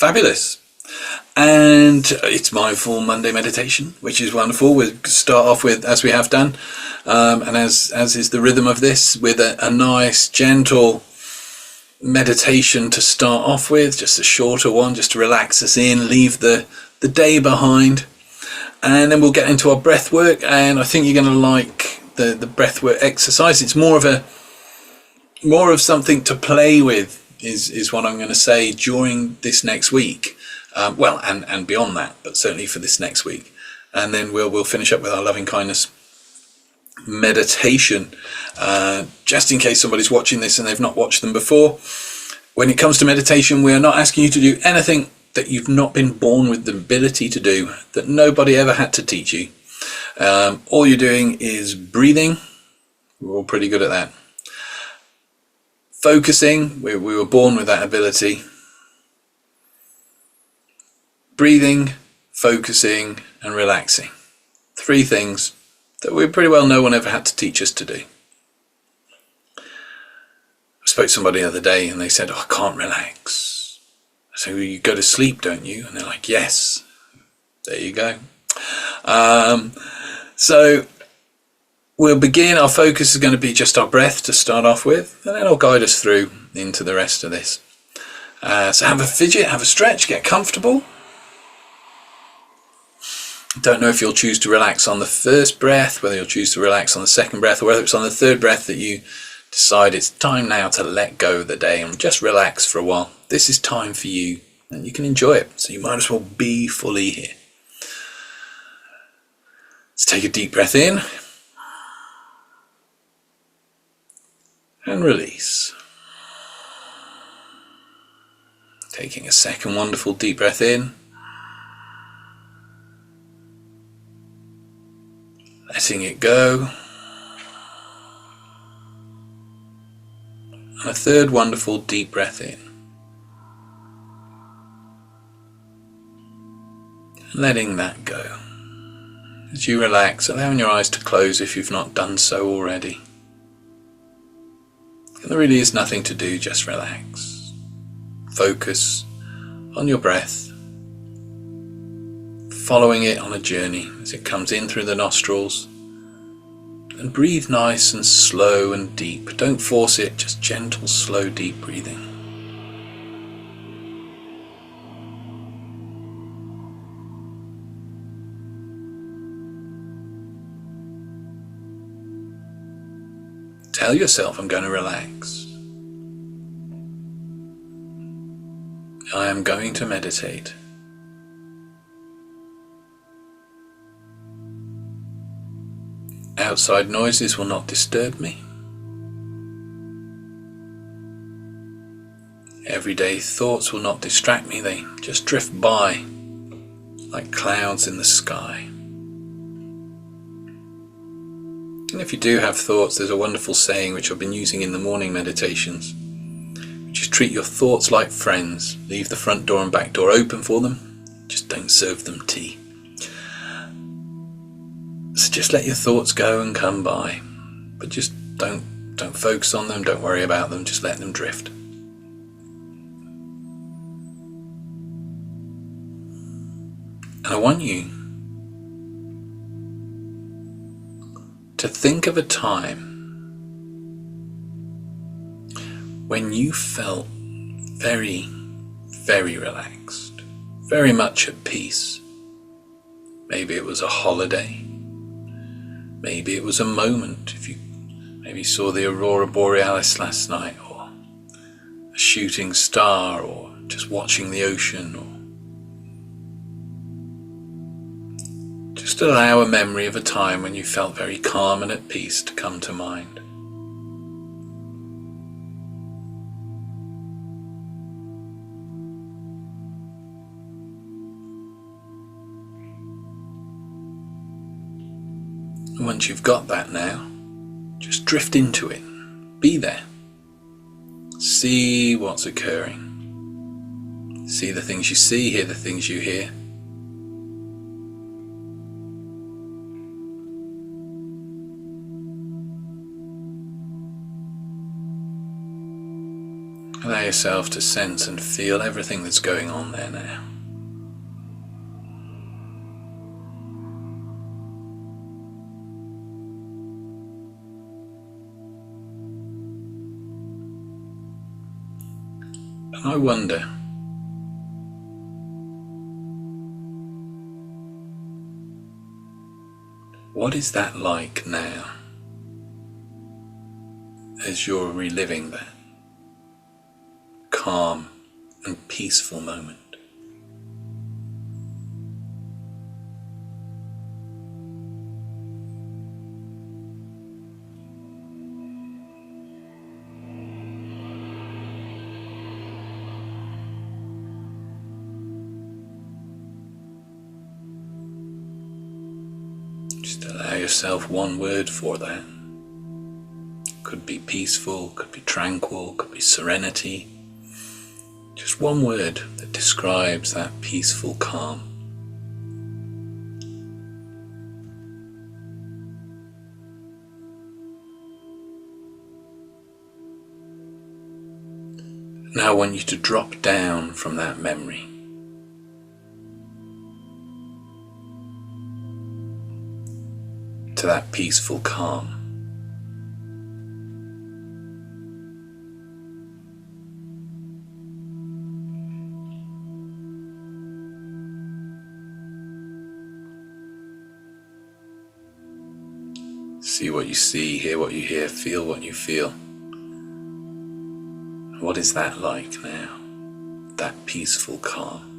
Fabulous. And it's Mindful Monday meditation, which is wonderful. We'll start off with, as we have done, and as is the rhythm of this, with a nice, gentle meditation to start off with, just a shorter one, just to relax us in, leave the day behind. And then we'll get into our breath work, and I think you're going to like the breath work exercise. It's more of something to play with, is what I'm going to say during this next week. And beyond that, but certainly for this next week. And then we'll finish up with our loving kindness meditation. Just in case somebody's watching this and they've not watched them before, when it comes to meditation, we are not asking you to do anything that you've not been born with the ability to do, that nobody ever had to teach you. All you're doing is breathing. We're all pretty good at that. Focusing, we were born with that ability. Breathing, focusing, and relaxing. 3 things that we pretty well no one ever had to teach us to do. I spoke to somebody the other day and they said, I can't relax. I said, well, you go to sleep, don't you? And they're like, yes. There you go. So we'll begin. Our focus is going to be just our breath to start off with, and then I'll guide us through into the rest of this. So have a fidget, have a stretch, get comfortable. Don't know if you'll choose to relax on the first breath, whether you'll choose to relax on the second breath, or whether it's on the third breath that you decide it's time now to let go of the day and just relax for a while. This is time for you, and you can enjoy it, so you might as well be fully here. Let's take a deep breath in and release. Taking a second wonderful deep breath in. Letting it go. And a third wonderful deep breath in. And letting that go. As you relax, allowing your eyes to close if you've not done so already. And there really is nothing to do, just relax. Focus on your breath. Following it on a journey as it comes in through the nostrils, and breathe nice and slow and deep. Don't force it, just gentle, slow, deep breathing. Tell yourself, I'm going to relax. I am going to meditate. Outside noises will not disturb me. Everyday thoughts will not distract me, they just drift by like clouds in the sky. And if you do have thoughts, there's a wonderful saying which I've been using in the morning meditations, which is treat your thoughts like friends. Leave the front door and back door open for them, just don't serve them tea. So just let your thoughts go and come by, but just don't focus on them, don't worry about them, just let them drift. And I want you to think of a time when you felt very, very relaxed, very much at peace. Maybe it was a holiday. Maybe it was a moment, if you maybe saw the aurora borealis last night, or a shooting star, or just watching the ocean, or just allow a memory of a time when you felt very calm and at peace to come to mind. And once you've got that now, just drift into it. Be there. See what's occurring. See the things you see, hear the things you hear. Allow yourself to sense and feel everything that's going on there now. And I wonder, what is that like now, as you're reliving that calm and peaceful moment? Just allow yourself one word for that. Could be peaceful, could be tranquil, could be serenity. Just one word that describes that peaceful calm. Now I want you to drop down from that memory to that peaceful calm. See what you see, hear what you hear, feel what you feel. What is that like now? That peaceful calm.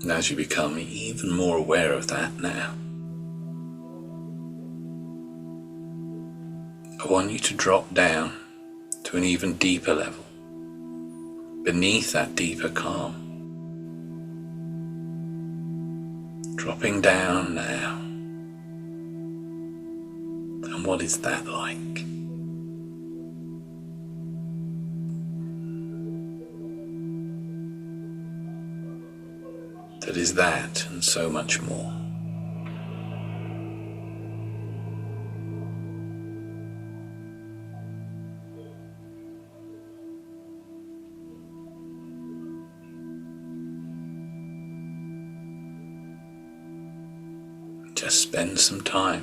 And as you become even more aware of that now, I want you to drop down to an even deeper level, beneath that deeper calm. Dropping down now. And what is that like? That is that and so much more. Just spend some time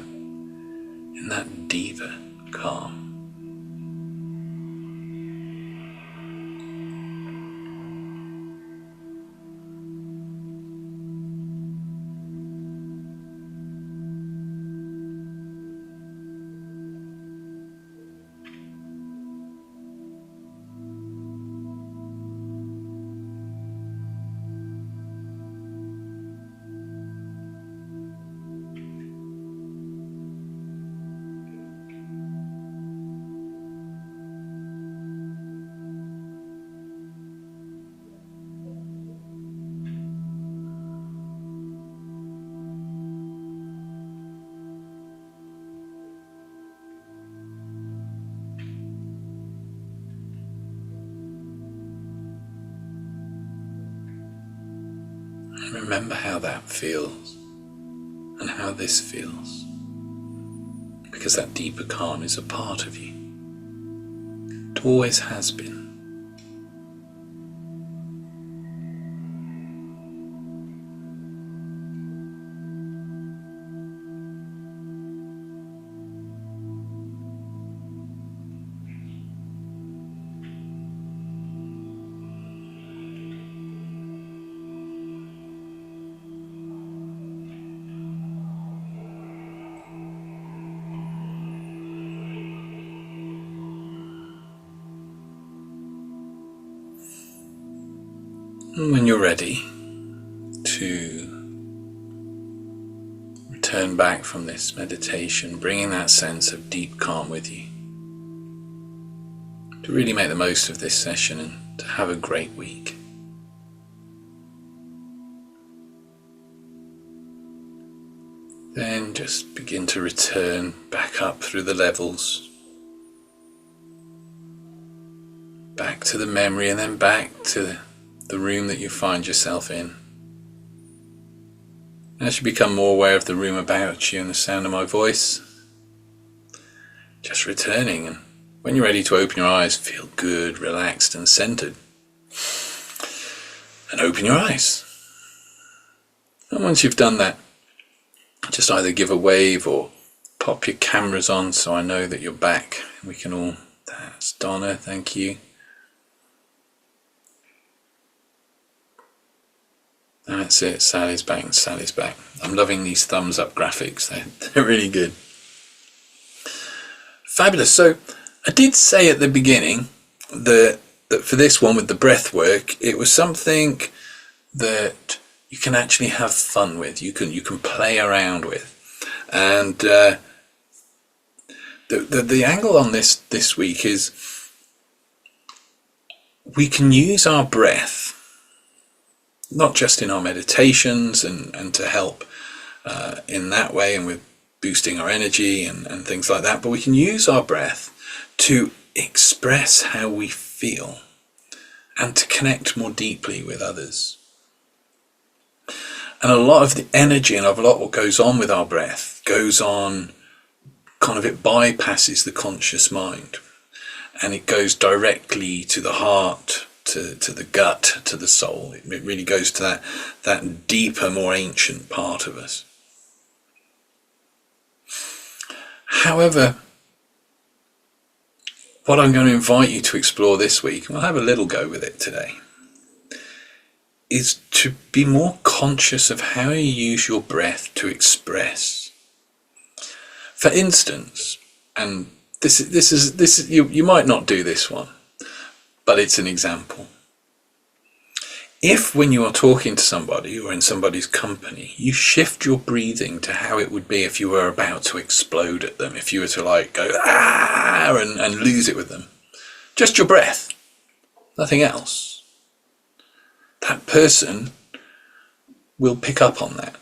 in that deeper calm. Remember how that feels and how this feels, because that deeper calm is a part of you. It always has been. And when you're ready to return back from this meditation, bringing that sense of deep calm with you, to really make the most of this session and to have a great week. Then just begin to return back up through the levels, back to the memory, and then back to the room that you find yourself in. As you become more aware of the room about you and the sound of my voice, just returning, and when you're ready to open your eyes, feel good, relaxed and centered. And open your eyes. And once you've done that, just either give a wave or pop your cameras on so I know that you're back. We can all... That's Donna, thank you. That's it, Sally's back and Sally's back. I'm loving these thumbs up graphics, they're really good. Fabulous. So I did say at the beginning that for this one with the breath work, it was something that you can actually have fun with, you can play around with. And the angle on this week is we can use our breath not just in our meditations and to help in that way and with boosting our energy and things like that, but we can use our breath to express how we feel and to connect more deeply with others. And a lot of the energy and a lot of what goes on with our breath goes on, kind of it bypasses the conscious mind and it goes directly to the heart, to the gut, to the soul. It really goes to that deeper, more ancient part of us. However, what I'm going to invite you to explore this week, and we'll have a little go with it today, is to be more conscious of how you use your breath to express. For instance, and this is you might not do this one, but it's an example. If when you are talking to somebody or in somebody's company, you shift your breathing to how it would be if you were about to explode at them, if you were to like go and lose it with them, just your breath, nothing else, that person will pick up on that.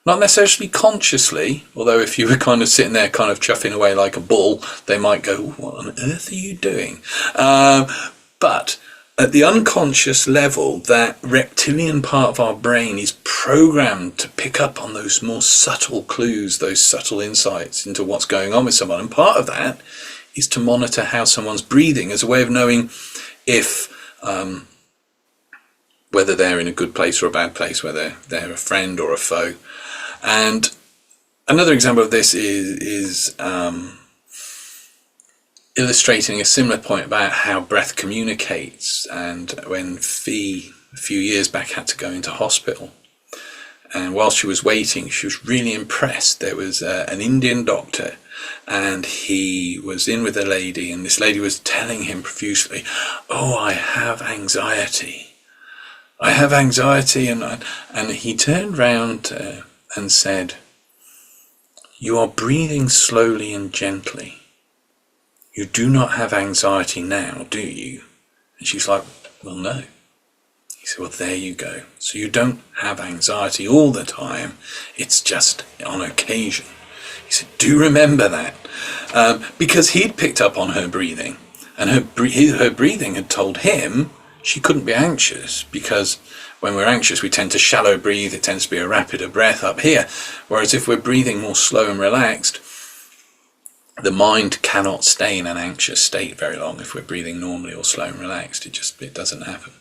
Not necessarily consciously, although if you were kind of sitting there kind of chuffing away like a bull, they might go, what on earth are you doing? But at the unconscious level, that reptilian part of our brain is programmed to pick up on those more subtle clues, those subtle insights into what's going on with someone. And part of that is to monitor how someone's breathing as a way of knowing if whether they're in a good place or a bad place, whether they're a friend or a foe. And another example of this is illustrating a similar point about how breath communicates. And when Fee, a few years back, had to go into hospital, and while she was waiting, she was really impressed. There was an Indian doctor, and he was in with a lady, and this lady was telling him profusely, "Oh, I have anxiety. I have anxiety." And he turned round and said, "You are breathing slowly and gently. You do not have anxiety now, do you?" And she's like, "Well, no." He said, "Well, there you go. So you don't have anxiety all the time. It's just on occasion." He said, "Do remember that." Because he'd picked up on her breathing, and her breathing had told him she couldn't be anxious, because when we're anxious, we tend to shallow breathe. It tends to be a rapider breath up here. Whereas if we're breathing more slow and relaxed, the mind cannot stay in an anxious state very long if we're breathing normally or slow and relaxed. It doesn't happen.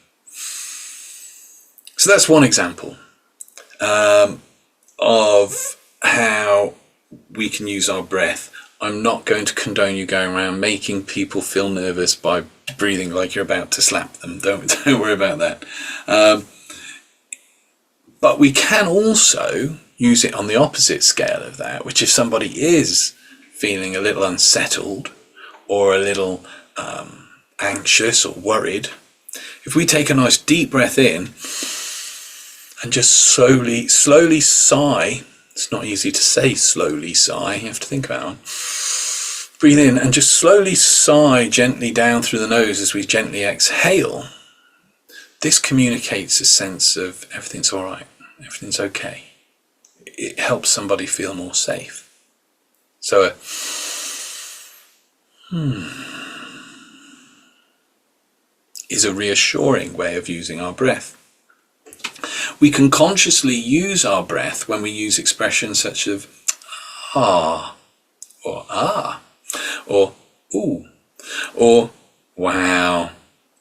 So that's one example of how we can use our breath. I'm not going to condone you going around making people feel nervous by breathing like you're about to slap them. Don't worry about that. But we can also use it on the opposite scale of that, which if somebody is feeling a little unsettled or a little anxious or worried, if we take a nice deep breath in and just slowly sigh. It's not easy to say slowly sigh, you have to think about it. Breathe in and just slowly sigh gently down through the nose as we gently exhale. This communicates a sense of everything's all right, everything's okay. It helps somebody feel more safe. So a, is a reassuring way of using our breath. We can consciously use our breath when we use expressions such as ah, or ooh, or wow,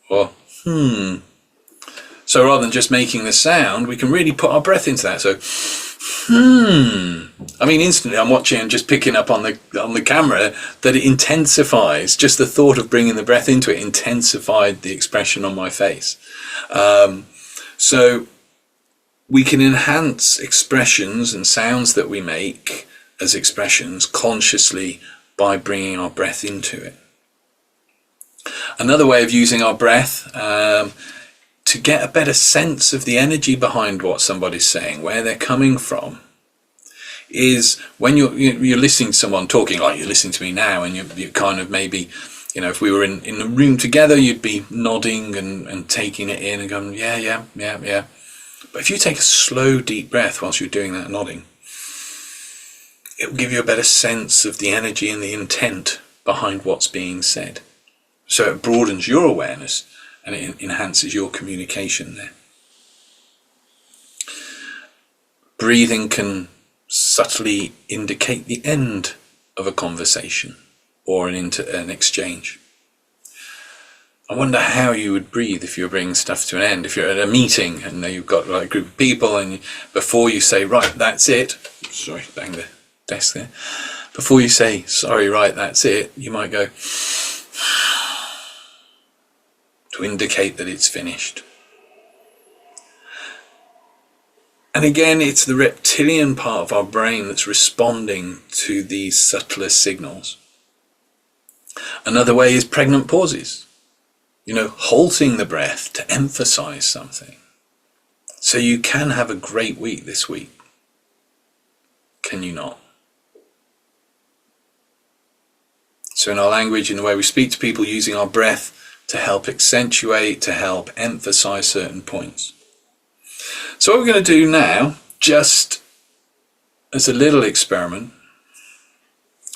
or So rather than just making the sound, we can really put our breath into that. So I mean, instantly I'm watching and just picking up on the camera that it intensifies. Just the thought of bringing the breath into it intensified the expression on my face. So we can enhance expressions and sounds that we make as expressions consciously by bringing our breath into it. Another way of using our breath to get a better sense of the energy behind what somebody's saying, where they're coming from, is when you're listening to someone talking, like you're listening to me now, and you kind of maybe, if we were in a room together, you'd be nodding and taking it in and going, yeah. But if you take a slow, deep breath whilst you're doing that nodding, it will give you a better sense of the energy and the intent behind what's being said. So it broadens your awareness and it enhances your communication there. Breathing can subtly indicate the end of a conversation or an exchange. I wonder how you would breathe if you're bringing stuff to an end. If you're at a meeting and you've got a group of people, and before you say, right, that's it. Sorry, bang the desk there. Before you say, sorry, right, that's it, you might go to indicate that it's finished. And again, it's the reptilian part of our brain that's responding to these subtler signals. Another way is pregnant pauses. Halting the breath to emphasize something. So you can have a great week this week. Can you not? So in our language, in the way we speak to people, using our breath to help accentuate, to help emphasize certain points. So what we're going to do now, just as a little experiment,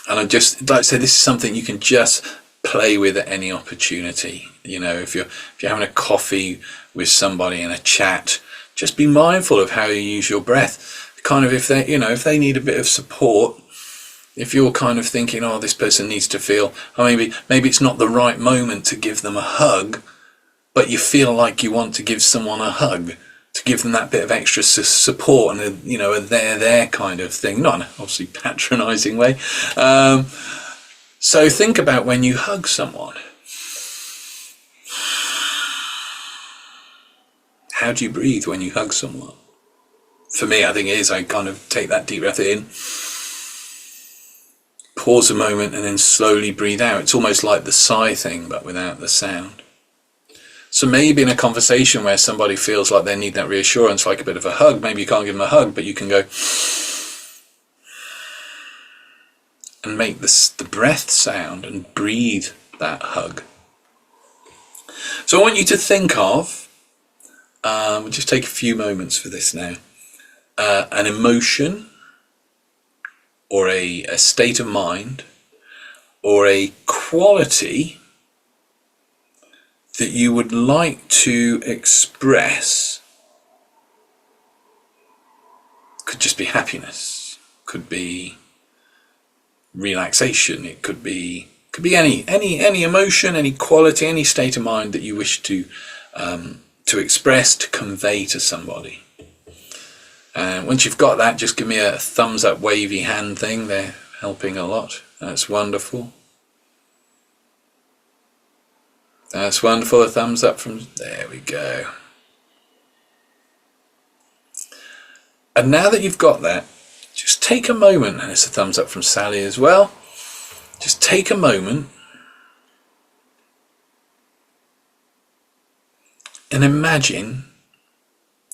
and I'd just like to say this is something you can just play with at any opportunity. If you're having a coffee with somebody in a chat, just be mindful of how you use your breath. Kind of if they need a bit of support, if you're kind of thinking, oh, this person needs to feel, or maybe it's not the right moment to give them a hug, but you feel like you want to give someone a hug, to give them that bit of extra support and a there kind of thing, not in an obviously patronizing way. So think about when you hug someone. How do you breathe when you hug someone? For me, I think it is, I kind of take that deep breath in, pause a moment, and then slowly breathe out. It's almost like the sigh thing, but without the sound. So maybe in a conversation where somebody feels like they need that reassurance, like a bit of a hug, maybe you can't give them a hug, but you can go and make the breath sound and breathe that hug. So I want you to think of, we'll just take a few moments for this now, an emotion or a state of mind or a quality that you would like to express. Could just be happiness, could be relaxation, it could be any emotion, any quality, any state of mind that you wish to express, to convey to somebody. And once you've got that, just give me a thumbs up wavy hand thing. They're helping a lot. That's wonderful. That's wonderful. A thumbs up from there. We go. And now that you've got that, just take a moment, and it's a thumbs up from Sally as well. Just take a moment and imagine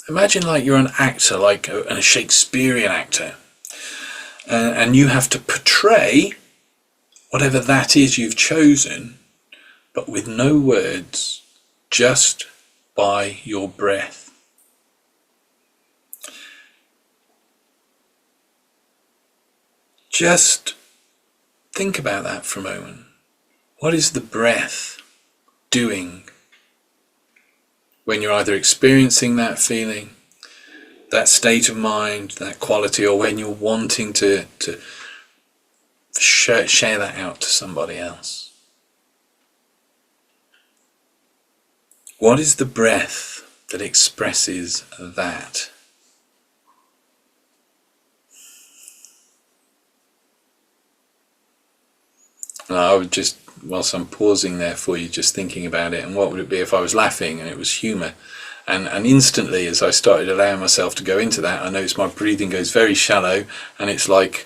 like you're an actor, like a Shakespearean actor, and you have to portray whatever that is you've chosen, but with no words, just by your breath. Just think about that for a moment. What is the breath doing when you're either experiencing that feeling, that state of mind, that quality, or when you're wanting to share that out to somebody else. What is the breath that expresses that? And I would just, whilst I'm pausing there for you, just thinking about it, and what would it be if I was laughing and it was humour? And instantly, as I started allowing myself to go into that, I noticed my breathing goes very shallow, and it's like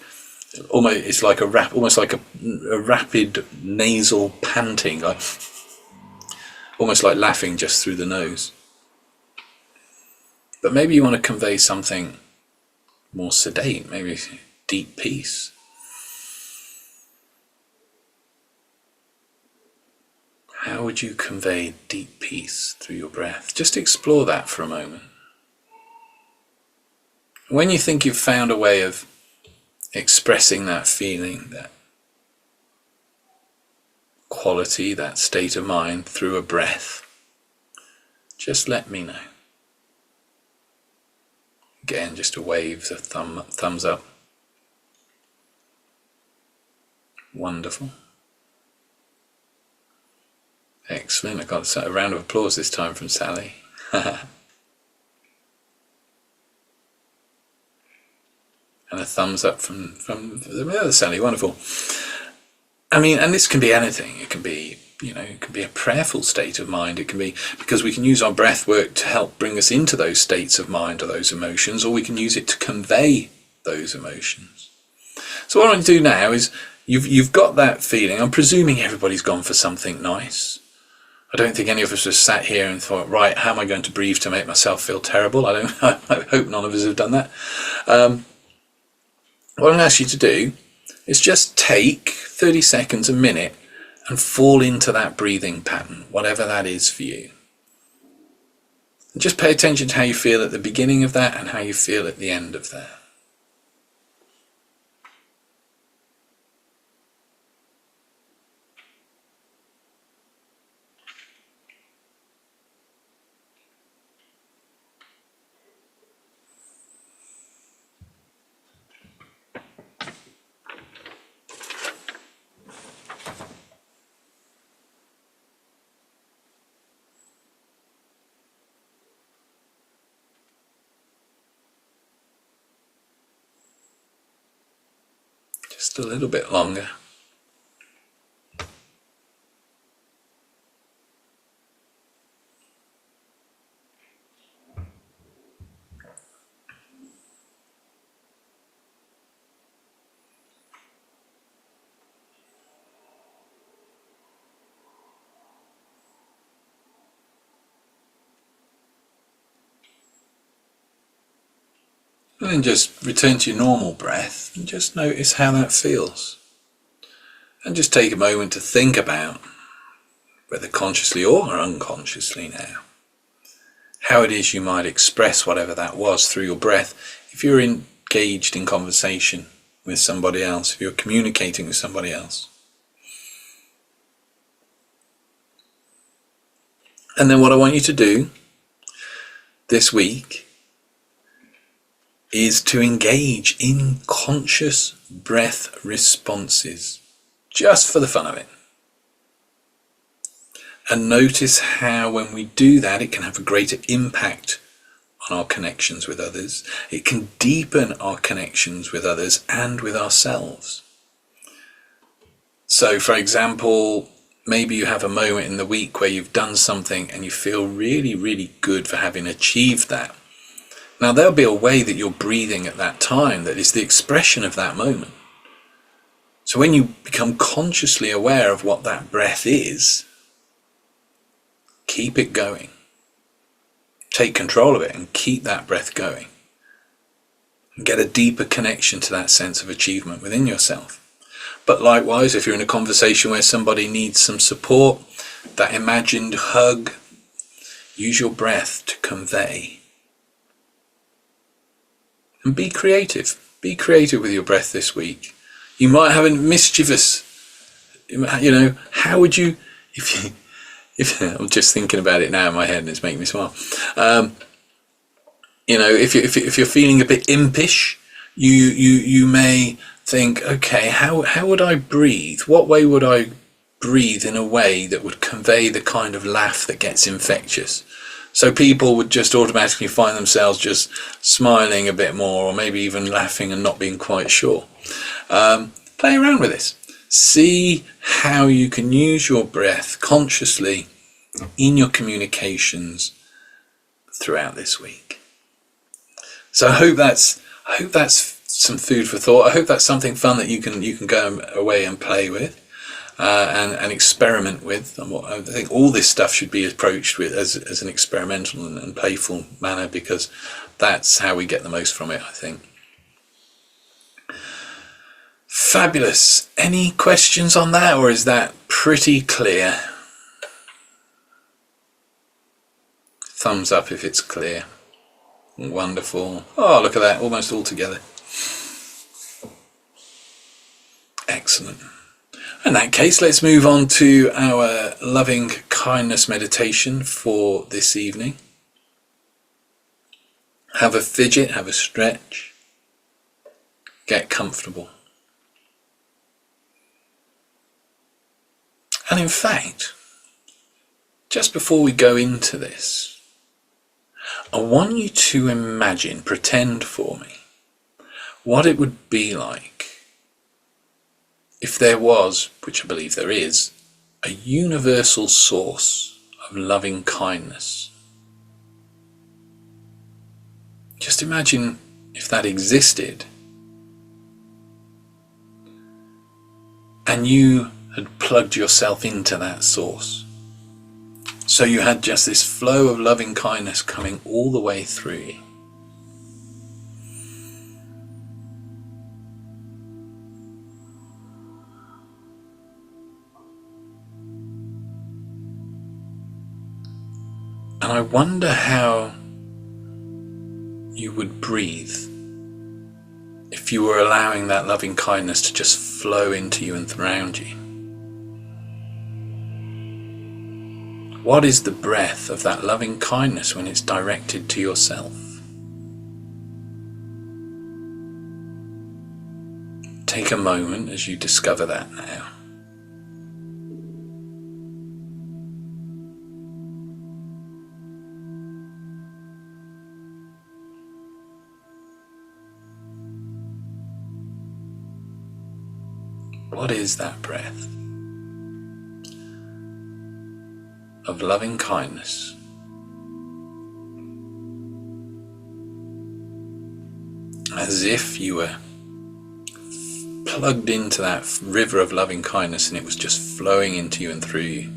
almost like a rapid nasal panting, like almost like laughing just through the nose. But maybe you want to convey something more sedate, maybe deep peace. How would you convey deep peace through your breath? Just explore that for a moment. When you think you've found a way of expressing that feeling, that quality, that state of mind through a breath, just let me know. Again, just a wave, a thumbs up. Wonderful. Excellent. I got a round of applause this time from Sally. And a thumbs up from the other Sally. Wonderful. I mean, and this can be anything. It can be, it can be a prayerful state of mind. It can be because we can use our breath work to help bring us into those states of mind or those emotions, or we can use it to convey those emotions. So what I'm going to do now is, you've got that feeling. I'm presuming everybody's gone for something nice. I don't think any of us have sat here and thought, right, how am I going to breathe to make myself feel terrible? I hope none of us have done that. What I'm going to ask you to do is just take 30 seconds, a minute, and fall into that breathing pattern, whatever that is for you. And just pay attention to how you feel at the beginning of that and how you feel at the end of that. Just a little bit longer. And then just return to your normal breath and just notice how that feels. And just take a moment to think about, whether consciously or unconsciously now, how it is you might express whatever that was through your breath. If you're engaged in conversation with somebody else, if you're communicating with somebody else. And then what I want you to do this week is to engage in conscious breath responses, just for the fun of it. And notice how when we do that, it can have a greater impact on our connections with others. It can deepen our connections with others and with ourselves. So, for example, maybe you have a moment in the week where you've done something and you feel really, really good for having achieved that. Now, there'll be a way that you're breathing at that time that is the expression of that moment. So when you become consciously aware of what that breath is, keep it going. Take control of it and keep that breath going. And get a deeper connection to that sense of achievement within yourself. But likewise, if you're in a conversation where somebody needs some support, that imagined hug, use your breath to convey. And be creative. Be creative with your breath this week. You might have a mischievous, how would you, if if I'm just thinking about it now in my head and it's making me smile. If you're feeling a bit impish, you may think, okay, how would I breathe? What way would I breathe in a way that would convey the kind of laugh that gets infectious? So people would just automatically find themselves just smiling a bit more, or maybe even laughing and not being quite sure. Play around with this. See how you can use your breath consciously in your communications throughout this week. So I hope that's some food for thought. I hope that's something fun that you can go away and play with. And experiment with. I think all this stuff should be approached with as an experimental and playful manner, because that's how we get the most from it, I think. Fabulous. Any questions on that, or is that pretty clear? Thumbs up if it's clear. Wonderful. Oh, look at that, almost all together. Excellent. In that case, let's move on to our loving kindness meditation for this evening. Have a fidget, have a stretch, get comfortable. And in fact, just before we go into this, I want you to imagine, pretend for me, what it would be like if there was, which I believe there is, a universal source of loving kindness. Just imagine if that existed and you had plugged yourself into that source. So you had just this flow of loving kindness coming all the way through you. And I wonder how you would breathe if you were allowing that loving kindness to just flow into you and around you. What is the breath of that loving kindness when it's directed to yourself? Take a moment as you discover that now. What is that breath of loving kindness? As if you were plugged into that river of loving kindness and it was just flowing into you and through you.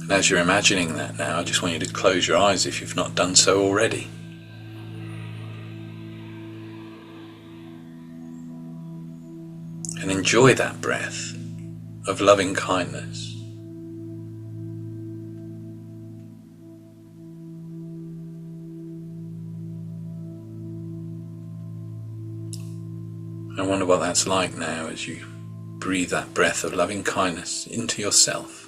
And as you're imagining that now, I just want you to close your eyes if you've not done so already. And enjoy that breath of loving kindness. I wonder what that's like now as you breathe that breath of loving kindness into yourself.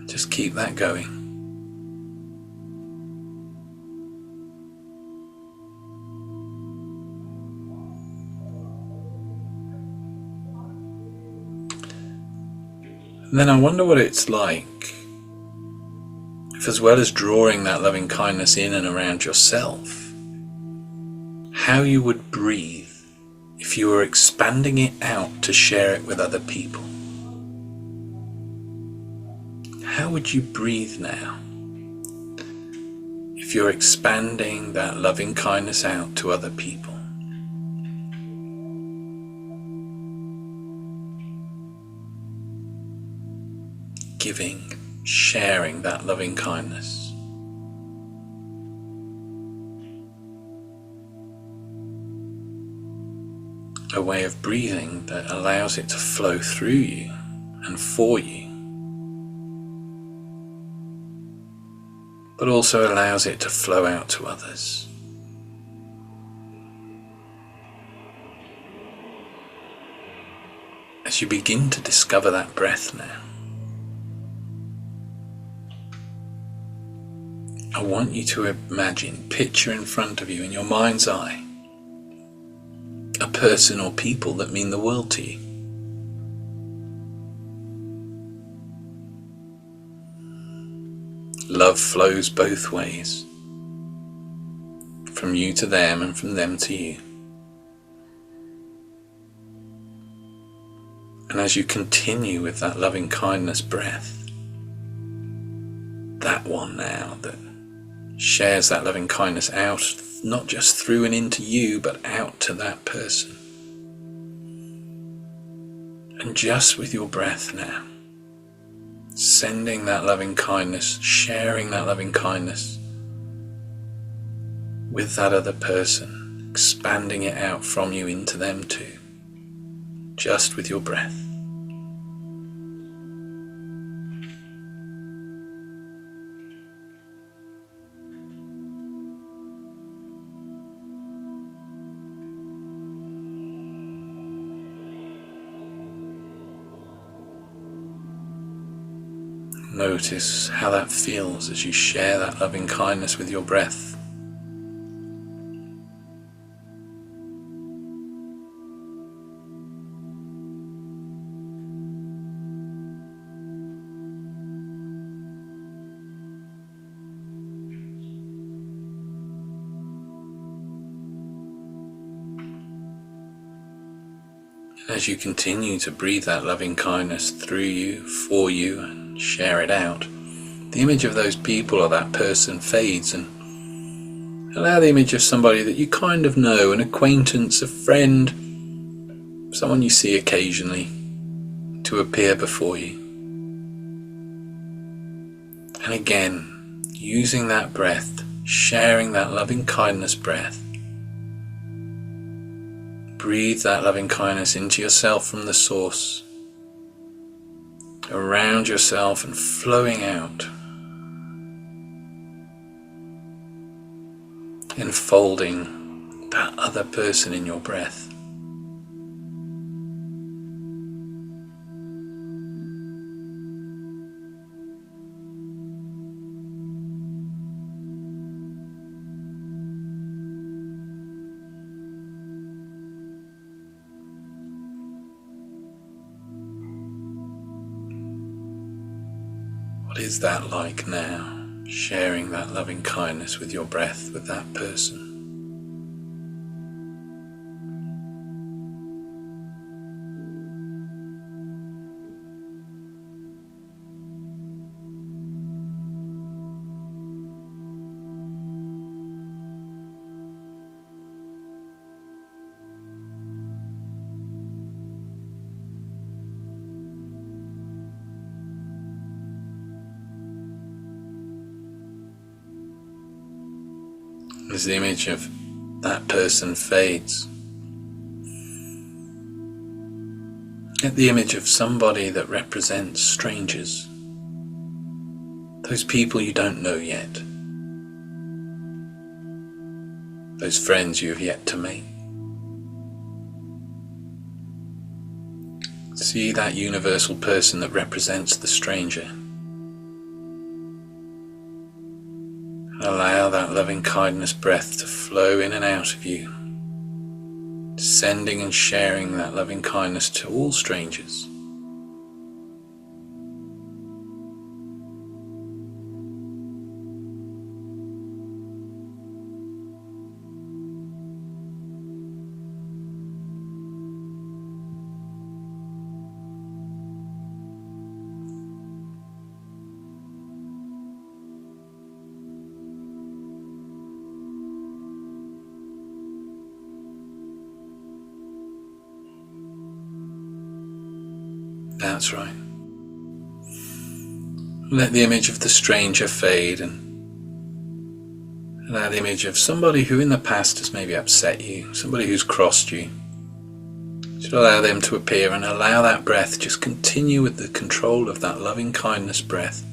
Just keep that going. And then I wonder what it's like if, as well as drawing that loving kindness in and around yourself, how you would breathe if you were expanding it out to share it with other people. How would you breathe now if you're expanding that loving kindness out to other people? Giving, sharing that loving kindness. a way of breathing that allows it to flow through you and for you, but also allows it to flow out to others. As you begin to discover that breath now, I want you to imagine, picture in front of you in your mind's eye, a person or people that mean the world to you. Love flows both ways, from you to them and from them to you. And as you continue with that loving kindness breath, that one now that shares that loving kindness out, not just through and into you, but out to that person. And just with your breath now, sending that loving kindness, sharing that loving kindness with that other person, expanding it out from you into them too, just with your breath. Notice how that feels as you share that loving kindness with your breath. As you continue to breathe that loving kindness through you, for you, and share it out, the image of those people or that person fades, and allow the image of somebody that you kind of know, an acquaintance, a friend, someone you see occasionally, to appear before you. And again, using that breath, sharing that loving kindness breath, breathe that loving kindness into yourself from the source, around yourself and flowing out, enfolding that other person in your breath. What is that like now, sharing that loving kindness with your breath with that person? As the image of that person fades, get the image of somebody that represents strangers, those people you don't know yet, those friends you have yet to make. See that universal person that represents the stranger. Allow that loving kindness breath to flow in and out of you, sending and sharing that loving kindness to all strangers. That's right. Let the image of the stranger fade and that image of somebody who in the past has maybe upset you, somebody who's crossed you, Just allow them to appear and allow that breath, just continue with the control of that loving kindness breath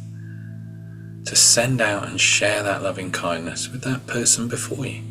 to send out and share that loving kindness with that person before you.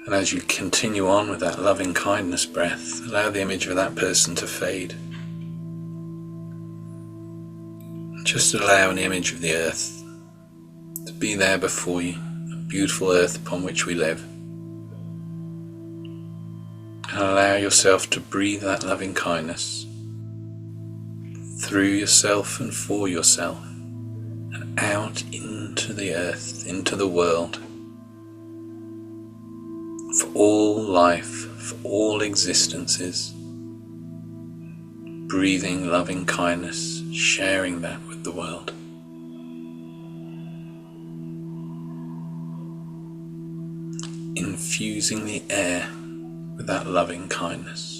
And as you continue on with that loving kindness breath, allow the image of that person to fade. Just allow an image of the earth to be there before you, a beautiful earth upon which we live. And allow yourself to breathe that loving kindness through yourself and for yourself and out into the earth, into the world. For all life, for all existences, breathing loving kindness, sharing that with the world. Infusing the air with that loving kindness.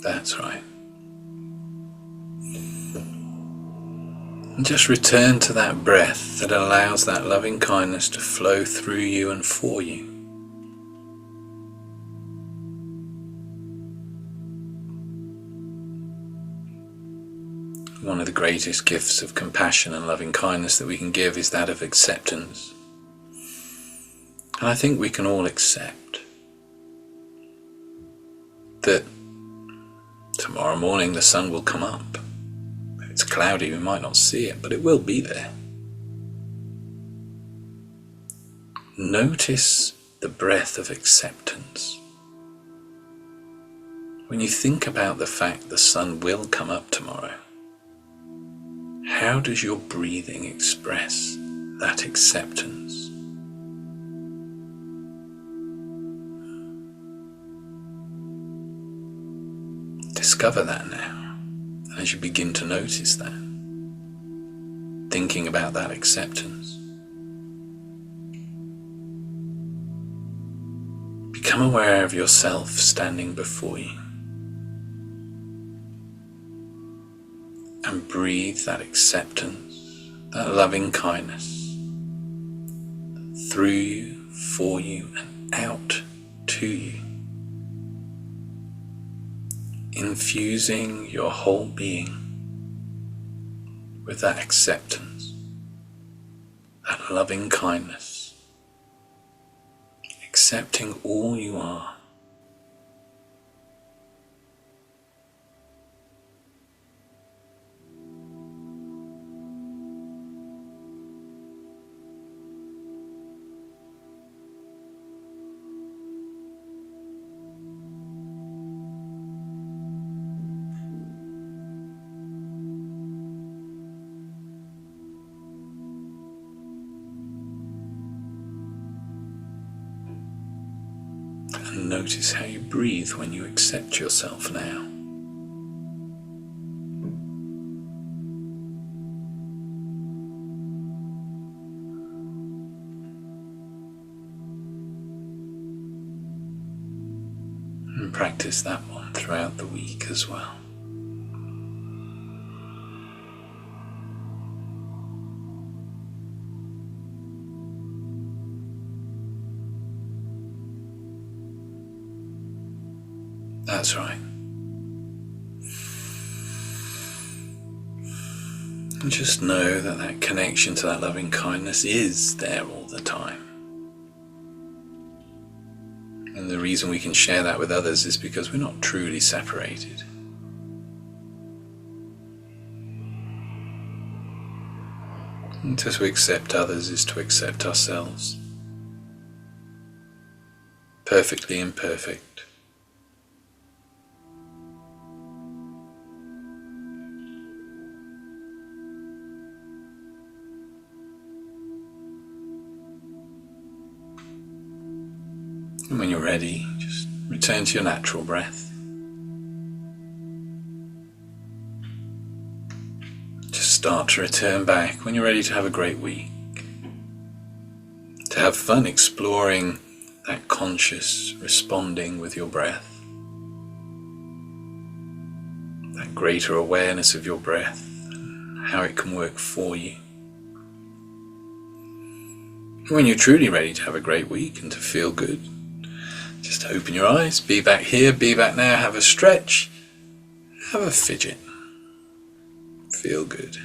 That's right. And just return to that breath that allows that loving kindness to flow through you and for you. One of the greatest gifts of compassion and loving kindness that we can give is that of acceptance. And I think we can all accept that tomorrow morning the sun will come up. If it's cloudy, we might not see it, but it will be there. Notice the breath of acceptance. When you think about the fact the sun will come up tomorrow, how does your breathing express that acceptance? Discover that now, as you begin to notice that, thinking about that acceptance. Become aware of yourself standing before you and breathe that acceptance, that loving kindness through you, for you, and out to you. Infusing your whole being with that acceptance, that loving kindness, accepting all you are. And notice how you breathe when you accept yourself now. And practice that one throughout the week as well. That's right. And just know that that connection to that loving kindness is there all the time. And the reason we can share that with others is because we're not truly separated. And to accept others is to accept ourselves. Perfectly imperfect. And when you're ready, just return to your natural breath. Just start to return back when you're ready to have a great week. To have fun exploring that conscious responding with your breath. That greater awareness of your breath and how it can work for you. And when you're truly ready to have a great week and to feel good, just open your eyes, be back here, be back now, have a stretch, have a fidget. Feel good.